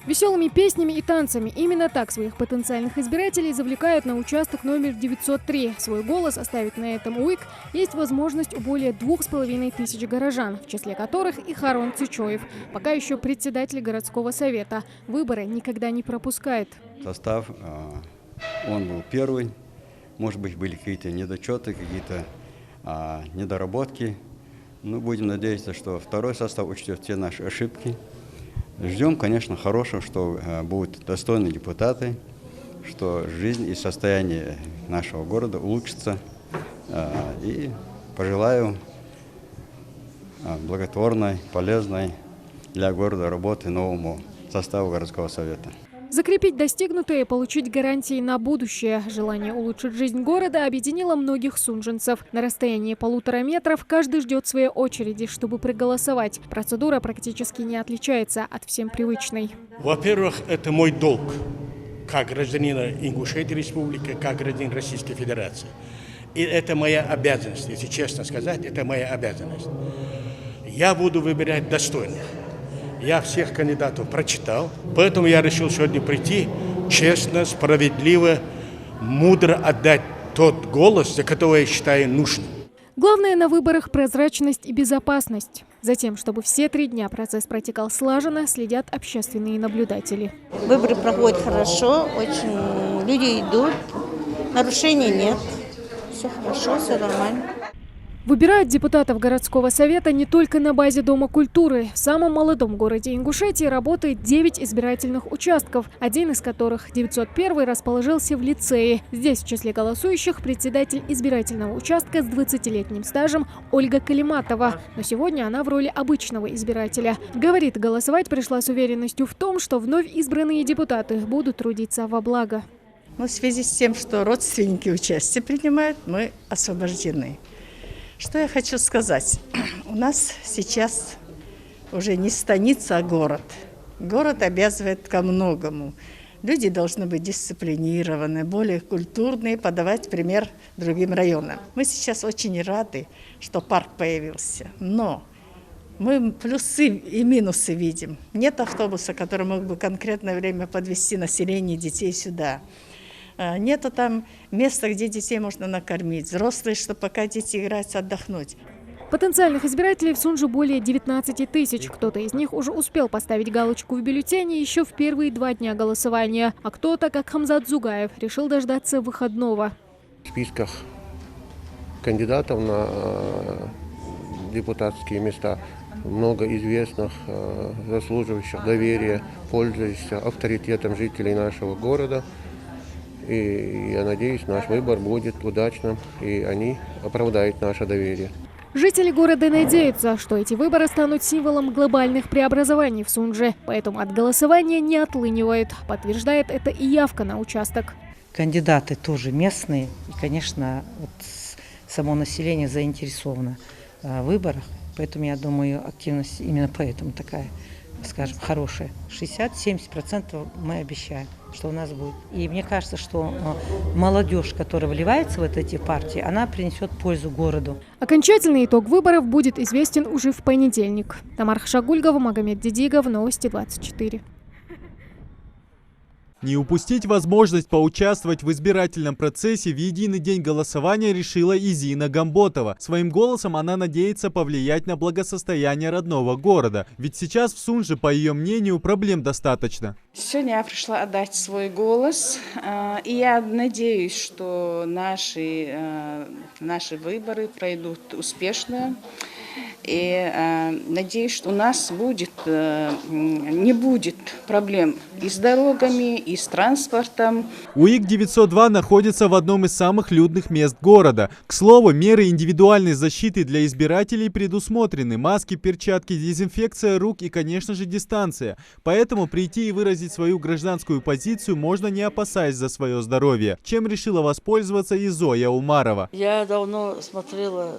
Веселыми песнями и танцами именно так своих потенциальных избирателей завлекают на участок номер 903. Свой голос оставить на этом УИК есть возможность у более 2500 горожан, в числе которых и Харон Цичоев, пока еще председатель городского совета. Выборы никогда не пропускает. Состав, он был первый. Может быть, были какие-то недочеты, какие-то недоработки. Но будем надеяться, что второй состав учтет все наши ошибки. Ждем, конечно, хорошего, что будут достойные депутаты, что жизнь и состояние нашего города улучшится. И пожелаю благотворной, полезной для города работы новому составу городского совета. Закрепить достигнутое и получить гарантии на будущее. Желание улучшить жизнь города объединило многих сунженцев. На расстоянии 1,5 метров каждый ждет своей очереди, чтобы проголосовать. Процедура практически не отличается от всем привычной. Во-первых, это мой долг, как гражданина Ингушетии Республики, как гражданин Российской Федерации. И это моя обязанность, если честно сказать, это моя обязанность. Я буду выбирать достойных. Я всех кандидатов прочитал, поэтому я решил сегодня прийти честно, справедливо, мудро отдать тот голос, за который я считаю нужным. Главное на выборах – прозрачность и безопасность. Затем, чтобы все 3 дня процесс протекал слаженно, следят общественные наблюдатели. Выборы проходят хорошо, очень люди идут, нарушений нет, все хорошо, все нормально. Выбирают депутатов городского совета не только на базе Дома культуры. В самом молодом городе Ингушетии работает 9 избирательных участков, один из которых, 901, расположился в лицее. Здесь в числе голосующих председатель избирательного участка с 20-летним стажем Ольга Калиматова. Но сегодня она в роли обычного избирателя. Говорит, голосовать пришла с уверенностью в том, что вновь избранные депутаты будут трудиться во благо. Но в связи с тем, что родственники участие принимают, мы освобождены. Что я хочу сказать? У нас сейчас уже не станица, а город. Город обязывает ко многому. Люди должны быть дисциплинированы, более культурные, подавать пример другим районам. Мы сейчас очень рады, что парк появился. Но мы плюсы и минусы видим. Нет автобуса, который мог бы в конкретное время подвезти население детей сюда. Нету там места, где детей можно накормить. Взрослые, чтобы пока дети играют, отдохнуть. Потенциальных избирателей в Сунже более 19 тысяч. Кто-то из них уже успел поставить галочку в бюллетене еще в первые 2 дня голосования. А кто-то, как Хамзат Зугаев, решил дождаться выходного. В списках кандидатов на депутатские места много известных, заслуживающих доверия, пользующихся авторитетом жителей нашего города. И я надеюсь, наш выбор будет удачным, и они оправдают наше доверие. Жители города надеются, что эти выборы станут символом глобальных преобразований в Сунже. Поэтому от голосования не отлынивают. Подтверждает это и явка на участок. Кандидаты тоже местные. И, конечно, само население заинтересовано в выборах. Поэтому, я думаю, активность именно поэтому такая, скажем, хорошая. 60-70% мы обещаем, что у нас будет. И мне кажется, что молодежь, которая вливается в эти партии, она принесет пользу городу. Окончательный итог выборов будет известен уже в понедельник. Тамара Хашагульгова, Магомед Дидигов, Новости 24. Не упустить возможность поучаствовать в избирательном процессе в единый день голосования решила и Зина Гамботова. Своим голосом она надеется повлиять на благосостояние родного города. Ведь сейчас в Сунже, по ее мнению, проблем достаточно. Сегодня я пришла отдать свой голос. И я надеюсь, что наши выборы пройдут успешно. И надеюсь, что у нас не будет проблем и с дорогами, и с транспортом. УИК 902 находится в одном из самых людных мест города. К слову, меры индивидуальной защиты для избирателей предусмотрены. Маски, перчатки, дезинфекция рук и, конечно же, дистанция. Поэтому прийти и выразить свою гражданскую позицию можно, не опасаясь за свое здоровье. Чем решила воспользоваться и Зоя Умарова. Я давно смотрела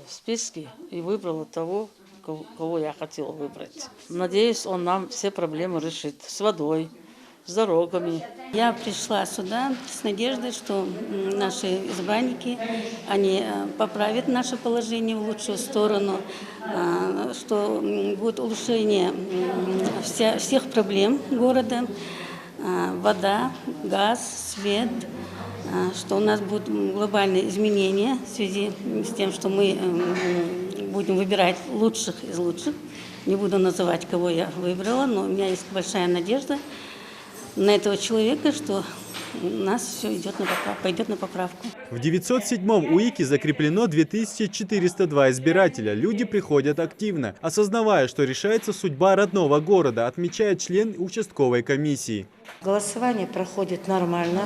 списки и выбрала того, кого я хотела выбрать. Надеюсь, он нам все проблемы решит с водой, с дорогами. Я пришла сюда с надеждой, что наши избранники, они поправят наше положение в лучшую сторону, что будет улучшение всех проблем города, вода, газ, свет, что у нас будут глобальные изменения в связи с тем, что мы будем выбирать лучших из лучших. Не буду называть, кого я выбрала, но у меня есть большая надежда на этого человека, что у нас все пойдет на поправку. В 907-м УИКе закреплено 2402 избирателя. Люди приходят активно, осознавая, что решается судьба родного города, отмечает член участковой комиссии. Голосование проходит нормально,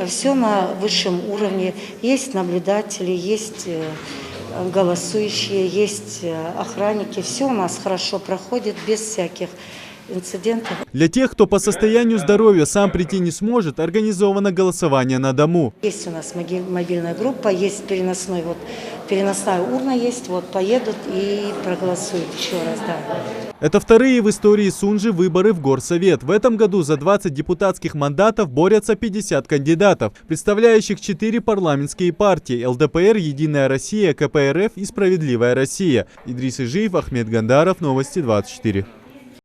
все на высшем уровне. Есть наблюдатели, есть голосующие, есть охранники. Все у нас хорошо проходит, без всяких инцидентов. Для тех, кто по состоянию здоровья сам прийти не сможет, организовано голосование на дому. Есть у нас мобильная группа, есть переносная урна есть, вот поедут и проголосуют еще раз, да. Это вторые в истории Сунжи выборы в Горсовет. В этом году за 20 депутатских мандатов борются 50 кандидатов, представляющих 4 парламентские партии: ЛДПР, Единая Россия, КПРФ и Справедливая Россия. Идрис Ижиев, Ахмед Гандаров, Новости 24.